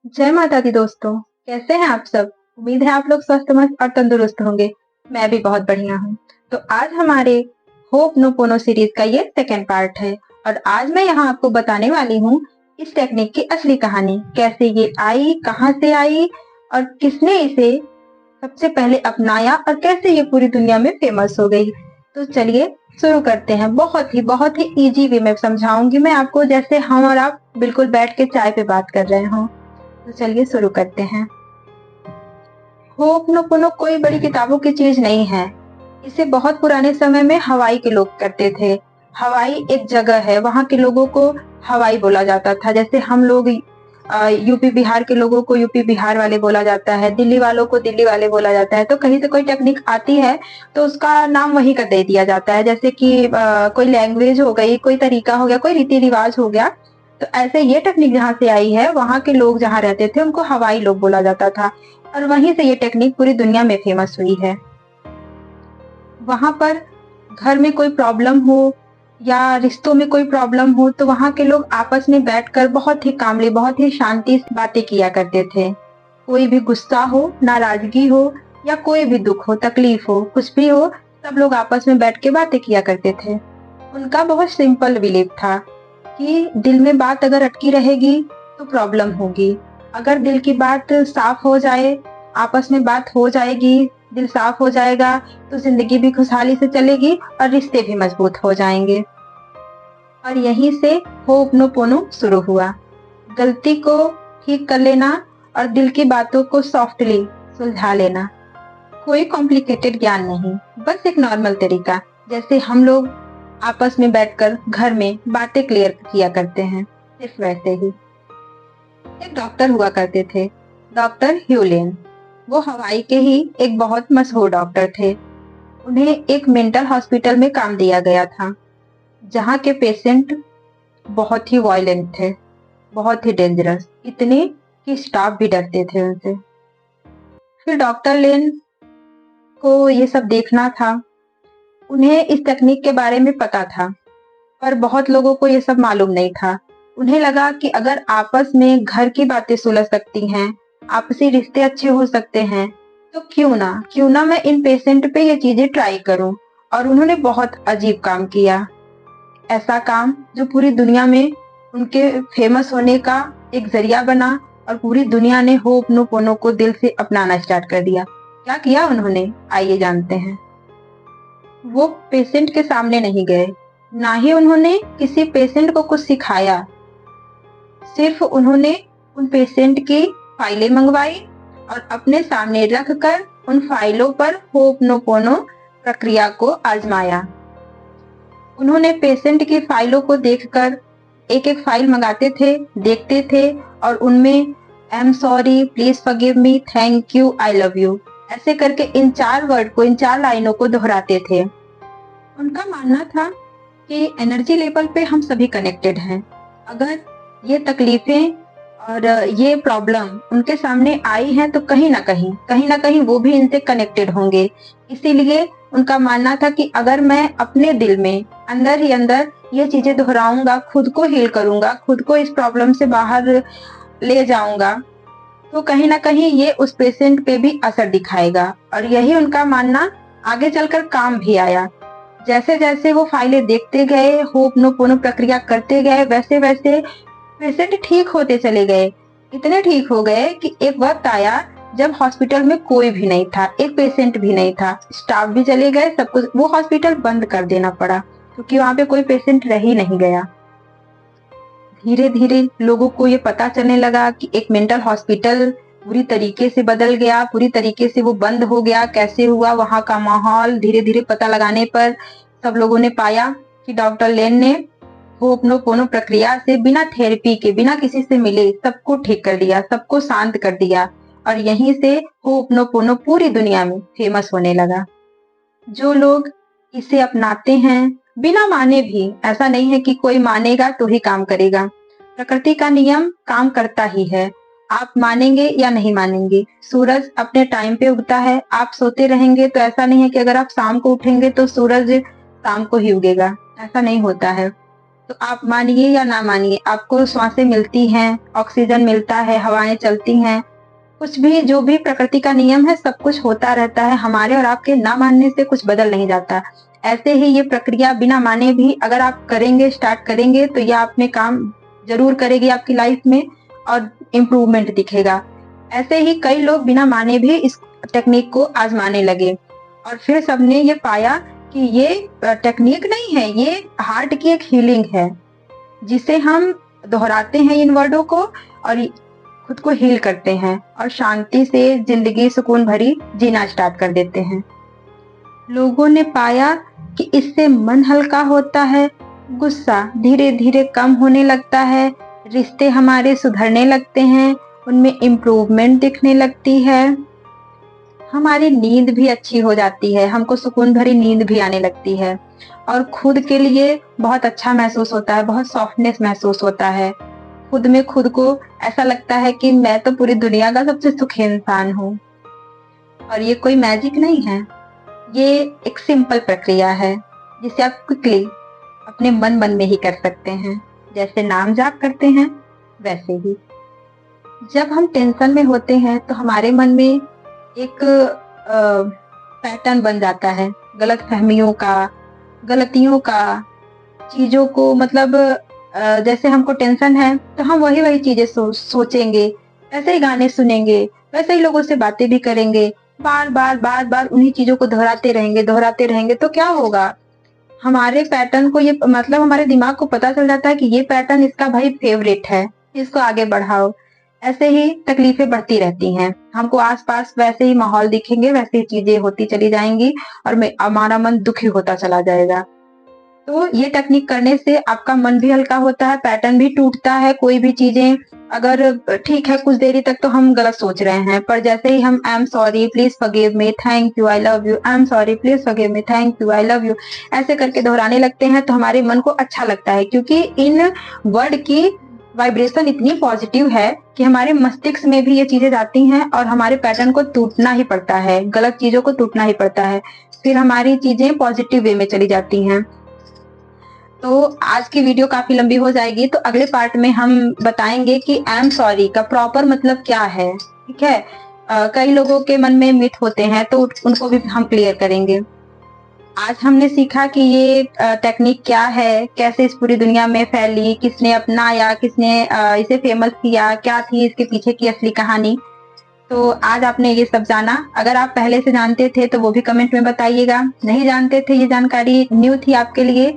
जय माता दी दोस्तों। कैसे हैं आप सब? उम्मीद है आप लोग स्वस्थ मस्त और तंदुरुस्त होंगे। मैं भी बहुत बढ़िया हूँ। तो आज हमारे होप नो पोनो सीरीज का ये सेकेंड पार्ट है और आज मैं यहाँ आपको बताने वाली हूँ इस टेक्निक की असली कहानी, कैसे ये आई, कहाँ से आई और किसने इसे सबसे पहले अपनाया और कैसे ये पूरी दुनिया में फेमस हो गई। तो चलिए शुरू करते हैं। बहुत ही इजी वे में समझाऊंगी मैं आपको, जैसे हम और आप बिल्कुल बैठ के चाय पे बात कर रहे हों। तो चलिए शुरू करते हैं। होपनोपोनो कोई बड़ी किताबों की चीज नहीं है। इसे बहुत पुराने समय में हवाई के लोग करते थे। हवाई एक जगह है, वहाँ के लोगों को हवाई बोला जाता था। जैसे हम लोग यूपी बिहार के लोगों को यूपी बिहार वाले बोला जाता है, दिल्ली वालों को दिल्ली वाले बोला जाता है। तो कहीं से कोई टेक्निक आती है तो उसका नाम वही का दे दिया जाता है। जैसे कि कोई लैंग्वेज हो गई, कोई तरीका हो गया, कोई रीति रिवाज हो गया। तो ऐसे ये टेक्निक जहाँ से आई है, वहाँ के लोग जहाँ रहते थे उनको हवाई लोग बोला जाता था और वहीं से ये टेक्निक पूरी दुनिया में फेमस हुई है। वहां पर घर में कोई प्रॉब्लम हो या रिश्तों में कोई प्रॉब्लम हो तो वहां के लोग आपस में बैठकर बहुत ही कामली, बहुत ही शांति से बातें किया करते थे। कोई भी गुस्सा हो, नाराजगी हो या कोई भी दुख हो, तकलीफ हो, कुछ भी हो, सब लोग आपस में बैठ के बातें किया करते थे। उनका बहुत सिंपल बिलीफ था कि दिल में बात अगर अटकी रहेगी तो प्रॉब्लम होगी। अगर दिल की बात साफ हो जाए, आपस में बात हो जाएगी, दिल साफ हो जाएगा तो जिंदगी भी खुशहाली से चलेगी और रिश्ते भी मजबूत हो जाएंगे। और यहीं से होपनोपोनो शुरू हुआ। गलती को ठीक कर लेना और दिल की बातों को सॉफ्टली सुलझा लेना। कोई कॉम्प्लिकेटेड ज्ञान नहीं, बस एक नॉर्मल तरीका, जैसे हम लोग आपस में बैठकर घर में बातें क्लियर किया करते हैं, सिर्फ वैसे ही। एक डॉक्टर हुआ करते थे, डॉक्टर ह्यूलेन। वो हवाई के ही एक बहुत मशहूर डॉक्टर थे। उन्हें एक मेंटल हॉस्पिटल में काम दिया गया था, जहाँ के पेशेंट बहुत ही वायलेंट थे, बहुत ही डेंजरस, इतने कि स्टाफ भी डरते थे उनसे। फिर डॉक्टर लेन को ये सब देखना था। उन्हें इस तकनीक के बारे में पता था, पर बहुत लोगों को ये सब मालूम नहीं था। उन्हें लगा कि अगर आपस में घर की बातें सुलझ सकती हैं, आपसी रिश्ते अच्छे हो सकते हैं, तो क्यों ना मैं इन पेशेंट पे ये चीजें ट्राई करूं। और उन्होंने बहुत अजीब काम किया, ऐसा काम जो पूरी दुनिया में उनके फेमस होने का एक जरिया बना और पूरी दुनिया ने होपनोपोनो को दिल से अपनाना स्टार्ट कर दिया। क्या किया उन्होंने, आइए जानते हैं। वो पेशेंट के सामने नहीं गए, ना ही उन्होंने किसी पेशेंट को कुछ सिखाया। सिर्फ उन्होंने उन पेशेंट की फाइलें मंगवाई और अपने सामने रखकर उन फाइलों पर होपनोपोनो प्रक्रिया को आजमाया। उन्होंने पेशेंट की फाइलों को देखकर एक एक फाइल मंगाते थे, देखते थे और उनमें I am sorry, please forgive me, thank you, I love you, ऐसे करके इन 4 वर्ड को, इन 4 लाइनों को दोहराते थे। उनका मानना था कि एनर्जी लेवल पे हम सभी कनेक्टेड हैं। अगर ये तकलीफें और ये प्रॉब्लम उनके सामने आई हैं तो कहीं ना कहीं वो भी इनसे कनेक्टेड होंगे। इसीलिए उनका मानना था कि अगर मैं अपने दिल में अंदर ही अंदर ये चीजें दोहराऊंगा, खुद को हील करूंगा, खुद को इस प्रॉब्लम से बाहर ले जाऊंगा, तो कहीं ना कहीं ये उस पेशेंट पे भी असर दिखाएगा। और यही उनका मानना आगे चलकर काम भी आया। जैसे जैसे वो फाइलें देखते गए, होपनोपोनो प्रक्रिया करते गए, वैसे वैसे पेशेंट ठीक होते चले गए। इतने ठीक हो गए कि एक वक्त आया जब हॉस्पिटल में कोई भी नहीं था, एक पेशेंट भी नहीं था, स्टाफ भी चले गए, सब कुछ, वो हॉस्पिटल बंद कर देना पड़ा क्योंकि वहां पे कोई पेशेंट रह ही नहीं गया। धीरे धीरे लोगों को ये पता चलने लगा कि एक मेंटल हॉस्पिटल पूरी तरीके से बदल गया, पूरी तरीके से वो बंद हो गया। कैसे हुआ, वहां का माहौल धीरे धीरे पता लगाने पर सब लोगों ने पाया कि डॉक्टर लेन ने होपनोपोनो प्रक्रिया से बिना थेरेपी के, बिना किसी से मिले, सबको ठीक कर दिया, सबको शांत कर दिया। और यहीं से होपनोपोनो पूरी दुनिया में फेमस होने लगा। जो लोग इसे अपनाते हैं बिना माने भी, ऐसा नहीं है कि कोई मानेगा तो ही काम करेगा, प्रकृति का नियम काम करता ही है। आप मानेंगे या नहीं मानेंगे, सूरज अपने टाइम पे उगता है। आप सोते रहेंगे तो ऐसा नहीं है कि अगर आप शाम को उठेंगे तो सूरज शाम को ही उगेगा, ऐसा नहीं होता है। तो आप मानिए या ना मानिए, आपको सांसें मिलती हैं, ऑक्सीजन मिलता है, हवाएं चलती हैं, कुछ भी जो भी प्रकृति का नियम है सब कुछ होता रहता है। हमारे और आपके ना मानने से कुछ बदल नहीं जाता। ऐसे ही ये प्रक्रिया बिना माने भी अगर आप करेंगे, स्टार्ट करेंगे, तो यह अपने काम जरूर करेगी आपकी लाइफ में और इम्प्रूवमेंट दिखेगा। ऐसे ही कई लोग बिना माने भी इस टेक्निक को आजमाने लगे और फिर सबने ये पाया कि ये टेक्निक नहीं है, ये हार्ट की एक हीलिंग है, जिसे हम दोहराते हैं इन वर्डों को और खुद को हील करते हैं और शांति से जिंदगी सुकून भरी जीना स्टार्ट कर देते हैं। लोगों ने पाया कि इससे मन हल्का होता है, गुस्सा धीरे धीरे कम होने लगता है, रिश्ते हमारे सुधरने लगते हैं, उनमें इम्प्रूवमेंट दिखने लगती है, हमारी नींद भी अच्छी हो जाती है, हमको सुकून भरी नींद भी आने लगती है और खुद के लिए बहुत अच्छा महसूस होता है, बहुत सॉफ्टनेस महसूस होता है। खुद में खुद को ऐसा लगता है कि मैं तो पूरी दुनिया का सबसे सुखी इंसान हूँ। और ये कोई मैजिक नहीं है, ये एक सिंपल प्रक्रिया है जिसे आप क्विकली अपने मन में ही कर सकते हैं। जैसे नाम जाप करते हैं वैसे ही। जब हम टेंशन में होते हैं तो हमारे मन में एक पैटर्न बन जाता है गलत फहमियों का, गलतियों का, चीजों को मतलब जैसे हमको टेंशन है तो हम वही चीजें सोचेंगे, वैसे ही गाने सुनेंगे, वैसे ही लोगों से बातें भी करेंगे, बार बार उन्हीं चीजों को दोहराते रहेंगे तो क्या होगा? हमारे पैटर्न को ये मतलब हमारे दिमाग को पता चल जाता है कि ये पैटर्न इसका भाई फेवरेट है, इसको आगे बढ़ाओ। ऐसे ही तकलीफें बढ़ती रहती हैं, हमको आसपास वैसे ही माहौल दिखेंगे, वैसे ही चीजें होती चली जाएंगी और हमारा मन दुखी होता चला जाएगा। तो ये टेक्निक करने से आपका मन भी हल्का होता है, पैटर्न भी टूटता है। कोई भी चीजें अगर ठीक है कुछ देरी तक तो हम गलत सोच रहे हैं, पर जैसे ही हम I am sorry, please forgive me, thank you, I love you, I am sorry, please forgive me, thank you, I love you, ऐसे करके दोहराने लगते हैं तो हमारे मन को अच्छा लगता है, क्योंकि इन वर्ड की वाइब्रेशन इतनी पॉजिटिव है कि हमारे मस्तिष्क में भी ये चीजें जाती हैं और हमारे पैटर्न को टूटना ही पड़ता है, गलत चीजों को टूटना ही पड़ता है, फिर हमारी चीजें पॉजिटिव वे में चली जाती हैं। तो आज की वीडियो काफी लंबी हो जाएगी, तो अगले पार्ट में हम बताएंगे कि आई एम सॉरी का प्रॉपर मतलब क्या है। ठीक है, कई लोगों के मन में मिथ होते हैं तो उनको भी हम क्लियर करेंगे। आज हमने सीखा कि ये टेक्निक क्या है, कैसे इस पूरी दुनिया में फैली, किसने अपनाया, किसने इसे फेमस किया, क्या थी इसके पीछे की असली कहानी। तो आज आपने ये सब जाना। अगर आप पहले से जानते थे तो वो भी कमेंट में बताइएगा, नहीं जानते थे, ये जानकारी न्यू थी आपके लिए,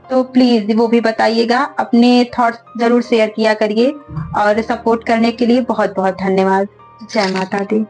तो प्लीज वो भी बताइएगा। अपने थॉट्स जरूर शेयर किया करिए और सपोर्ट करने के लिए बहुत बहुत धन्यवाद। जय माता दी।